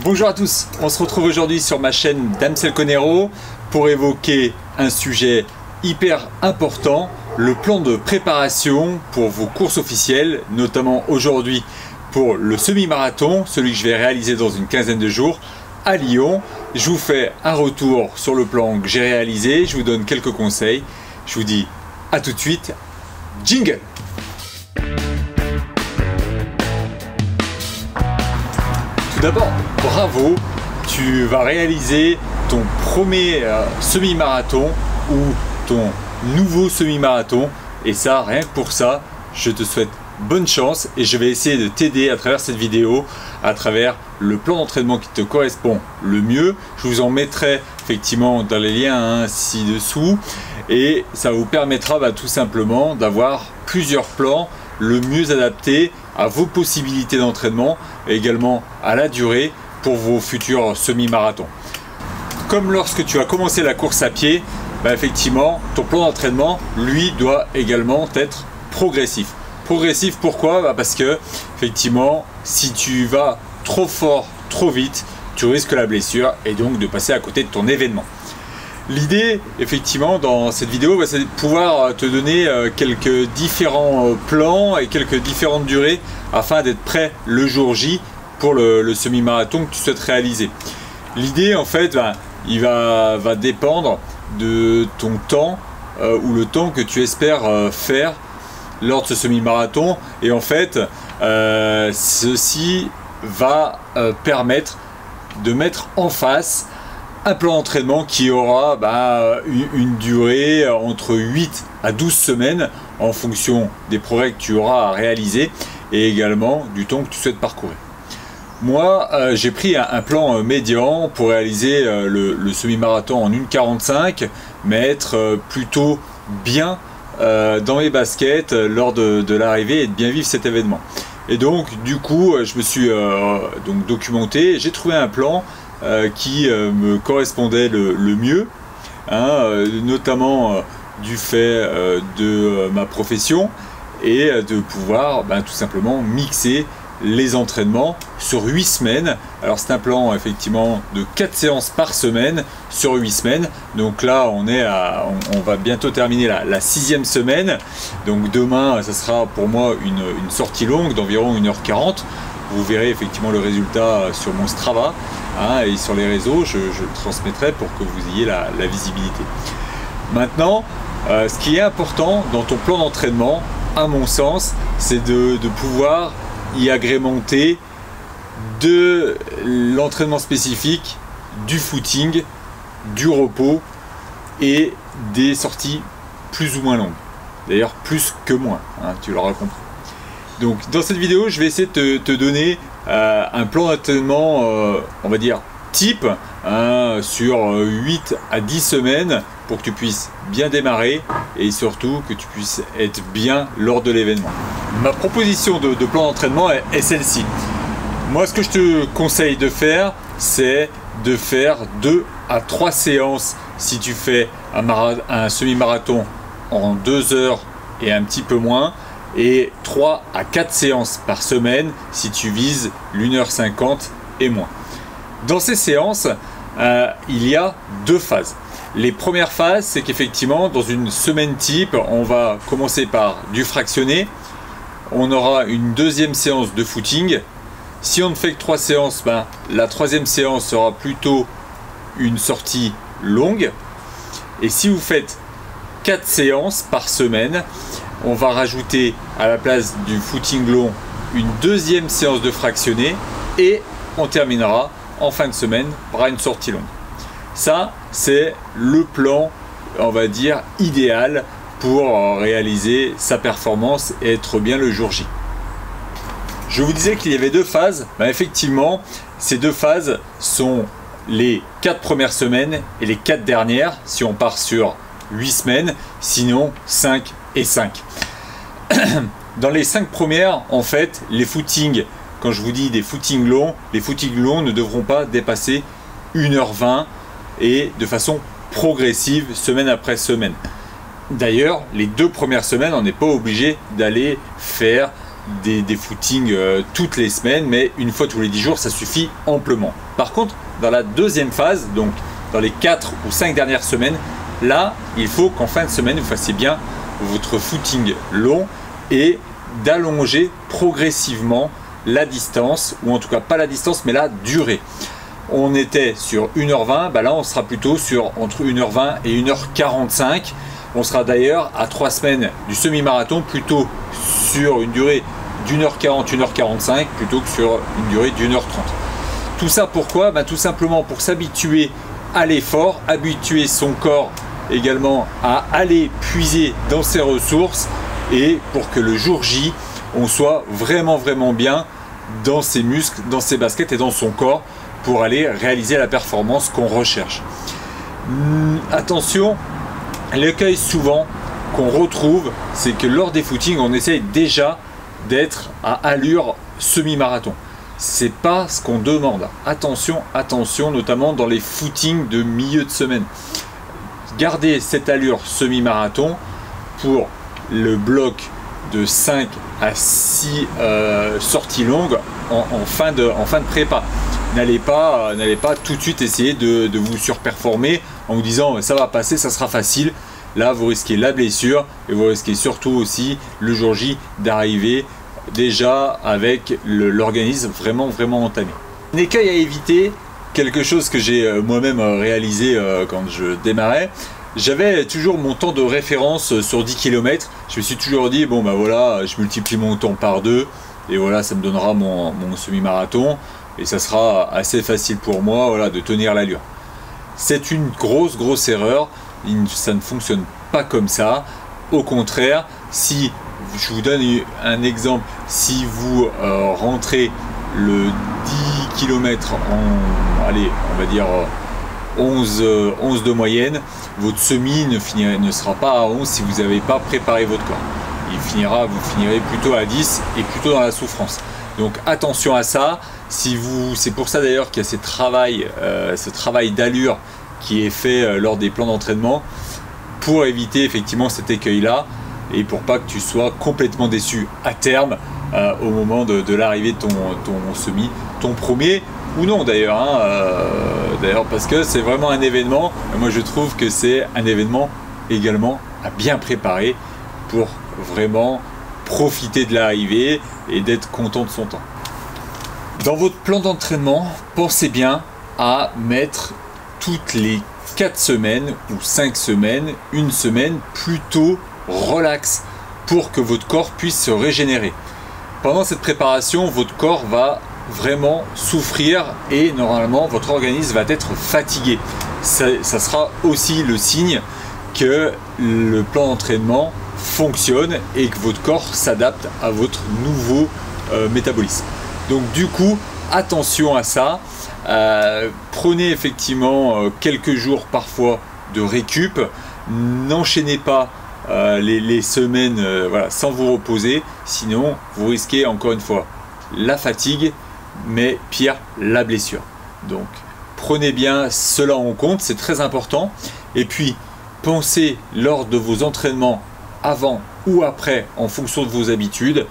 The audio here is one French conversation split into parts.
Bonjour à tous, on se retrouve aujourd'hui sur ma chaîne Damsel Conero pour évoquer un sujet hyper important, le plan de préparation pour vos courses officielles, notamment aujourd'hui pour le semi-marathon, celui que je vais réaliser dans une quinzaine de jours à Lyon. Je vous fais un retour sur le plan que j'ai réalisé, je vous donne quelques conseils, je vous dis à tout de suite, jingle! Tout d'abord, bravo, tu vas réaliser ton premier semi-marathon ou ton nouveau semi-marathon et ça, rien que pour ça, je te souhaite bonne chance et je vais essayer de t'aider à travers cette vidéo, à travers le plan d'entraînement qui te correspond le mieux. Je vous en mettrai effectivement dans les liens ci-dessous et ça vous permettra tout simplement d'avoir plusieurs plans le mieux adapté à vos possibilités d'entraînement et également à la durée pour vos futurs semi-marathons. Comme lorsque tu as commencé la course à pied, effectivement, ton plan d'entraînement, lui, doit également être progressif. Progressif, pourquoi? Parce que, effectivement, si tu vas trop fort, trop vite, tu risques la blessure et donc de passer à côté de ton événement. L'idée, effectivement, dans cette vidéo, c'est de pouvoir te donner quelques différents plans et quelques différentes durées afin d'être prêt le jour J pour le semi-marathon que tu souhaites réaliser. L'idée, en fait, il va dépendre de ton temps ou le temps que tu espères faire lors de ce semi-marathon. Et en fait, ceci va permettre de mettre en face un plan d'entraînement qui aura une durée entre 8 à 12 semaines en fonction des progrès que tu auras à réaliser et également du temps que tu souhaites parcourir. Moi, j'ai pris un plan médian pour réaliser le semi-marathon en 1,45, mais être plutôt bien dans mes baskets lors de l'arrivée et de bien vivre cet événement. Et donc, du coup, je me suis documenté, j'ai trouvé un plan qui me correspondait le mieux, notamment du fait de ma profession et de pouvoir tout simplement mixer les entraînements sur 8 semaines. Alors c'est un plan effectivement de 4 séances par semaine sur 8 semaines. Donc là on va bientôt terminer la 6e semaine. Donc demain ça sera pour moi une sortie longue d'environ 1h40. Vous verrez effectivement le résultat sur mon Strava et sur les réseaux, je le transmettrai pour que vous ayez la visibilité. Maintenant, ce qui est important dans ton plan d'entraînement, à mon sens, c'est de pouvoir y agrémenter de l'entraînement spécifique, du footing, du repos et des sorties plus ou moins longues. D'ailleurs, plus que moins, tu l'auras compris. Donc dans cette vidéo, je vais essayer de te donner un plan d'entraînement, on va dire type, sur 8 à 10 semaines pour que tu puisses bien démarrer et surtout que tu puisses être bien lors de l'événement. Ma proposition de plan d'entraînement est celle-ci. Moi, ce que je te conseille de faire, c'est de faire 2 à 3 séances si tu fais un semi-marathon en 2 heures et un petit peu moins, et 3 à 4 séances par semaine si tu vises l'1h50 et moins. Dans ces séances, il y a 2 phases. Les premières phases, c'est qu'effectivement, dans une semaine type, on va commencer par du fractionné. On aura une 2e séance de footing. Si on ne fait que 3 séances, la 3e séance sera plutôt une sortie longue. Et si vous faites 4 séances par semaine, on va rajouter à la place du footing long une 2e séance de fractionné et on terminera en fin de semaine par une sortie longue. Ça, c'est le plan, on va dire, idéal pour réaliser sa performance et être bien le jour J. Je vous disais qu'il y avait 2 phases. Effectivement, ces 2 phases sont les 4 premières semaines et les 4 dernières, si on part sur 8 semaines, sinon 5 et 5. Dans les 5 premières, en fait, les footings, quand je vous dis des footings longs, les footings longs ne devront pas dépasser 1h20 et de façon progressive, semaine après semaine. D'ailleurs, les 2 premières semaines, on n'est pas obligé d'aller faire des footings toutes les semaines, mais une fois tous les 10 jours, ça suffit amplement. Par contre, dans la deuxième phase, donc dans les 4 ou 5 dernières semaines, là, il faut qu'en fin de semaine, vous fassiez bien votre footing long et d'allonger progressivement la distance, ou en tout cas pas la distance, mais la durée. On était sur 1h20, bah là on sera plutôt sur entre 1h20 et 1h45. On sera d'ailleurs à 3 semaines du semi-marathon plutôt sur une durée d'1h40, 1h45 plutôt que sur une durée d'1h30. Tout ça pourquoi? Tout simplement pour s'habituer à l'effort, habituer son corps également à aller puiser dans ses ressources et pour que le jour J, on soit vraiment bien dans ses muscles, dans ses baskets et dans son corps pour aller réaliser la performance qu'on recherche. Attention, l'écueil souvent qu'on retrouve, c'est que lors des footings, on essaye déjà d'être à allure semi-marathon. C'est pas ce qu'on demande. Attention, attention, notamment dans les footings de milieu de semaine. Gardez cette allure semi-marathon pour le bloc de 5 à 6 sorties longues en fin de prépa. N'allez pas tout de suite essayer de vous surperformer en vous disant ça va passer, ça sera facile. Là, vous risquez la blessure et vous risquez surtout aussi le jour J d'arriver déjà avec l'organisme vraiment entamé. Un écueil à éviter, quelque chose que j'ai moi-même réalisé quand je démarrais, j'avais toujours mon temps de référence sur 10 km. Je me suis toujours dit, bon voilà, je multiplie mon temps par 2 et voilà, ça me donnera mon semi-marathon et ça sera assez facile pour moi voilà, de tenir l'allure. C'est une grosse erreur, ça ne fonctionne pas comme ça. Au contraire, si je vous donne un exemple, si vous rentrez le 10 km en, allez, on va dire 11 de moyenne, votre semi ne sera pas à 11 si vous n'avez pas préparé votre corps. Vous finirez plutôt à 10 et plutôt dans la souffrance. Donc attention à ça. C'est pour ça d'ailleurs qu'il y a ce travail d'allure qui est fait lors des plans d'entraînement pour éviter effectivement cet écueil-là et pour pas que tu sois complètement déçu à terme au moment de l'arrivée de ton semi, ton premier ou non d'ailleurs, d'ailleurs parce que c'est vraiment un événement. Moi je trouve que c'est un événement également à bien préparer pour vraiment profiter de l'arrivée et d'être content de son temps. Dans votre plan d'entraînement, pensez bien à mettre toutes les 4 semaines ou 5 semaines, une semaine plutôt relax pour que votre corps puisse se régénérer. Pendant cette préparation, votre corps va vraiment souffrir et normalement votre organisme va être fatigué. Ça sera aussi le signe que le plan d'entraînement fonctionne et que votre corps s'adapte à votre nouveau métabolisme. Donc du coup, attention à ça. Prenez effectivement quelques jours parfois de récup. N'enchaînez pas les semaines voilà, sans vous reposer. Sinon, vous risquez encore une fois la fatigue, mais pire, la blessure. Donc, prenez bien cela en compte, c'est très important. Et puis, pensez lors de vos entraînements, avant ou après, en fonction de vos habitudes,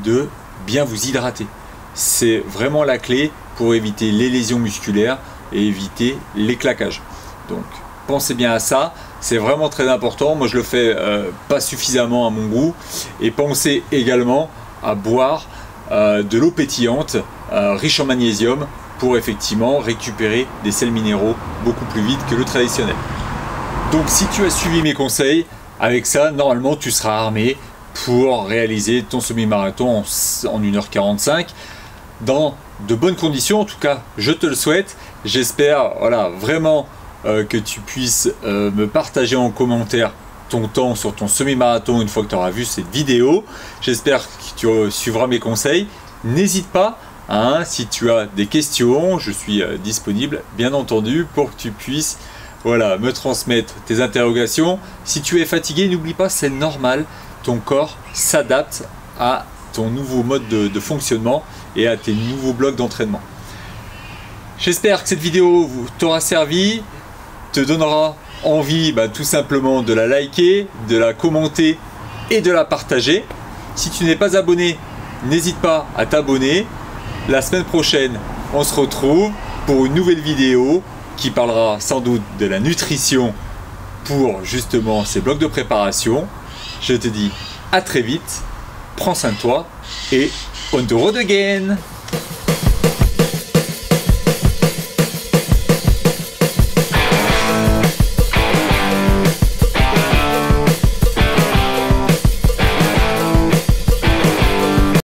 de bien vous hydrater. C'est vraiment la clé pour éviter les lésions musculaires et éviter les claquages. Donc, pensez bien à ça. C'est vraiment très important. Moi, je le fais pas suffisamment à mon goût. Et pensez également à boire de l'eau pétillante, riche en magnésium, pour effectivement récupérer des sels minéraux beaucoup plus vite que le traditionnel. Donc, si tu as suivi mes conseils, avec ça, normalement, tu seras armé pour réaliser ton semi-marathon en 1h45 dans de bonnes conditions. En tout cas, je te le souhaite. J'espère voilà, vraiment que tu puisses me partager en commentaire ton temps sur ton semi-marathon une fois que tu auras vu cette vidéo. J'espère que tu suivras mes conseils. N'hésite pas, si tu as des questions, je suis disponible bien entendu pour que tu puisses voilà, me transmettre tes interrogations. Si tu es fatigué, n'oublie pas, c'est normal. Ton corps s'adapte à ton nouveau mode de fonctionnement et à tes nouveaux blocs d'entraînement. J'espère que cette vidéo t'aura servi, te donnera envie tout simplement de la liker, de la commenter et de la partager. Si tu n'es pas abonné, n'hésite pas à t'abonner. La semaine prochaine, on se retrouve pour une nouvelle vidéo qui parlera sans doute de la nutrition pour justement ces blocs de préparation. Je te dis à très vite, prends soin de toi et on the road again!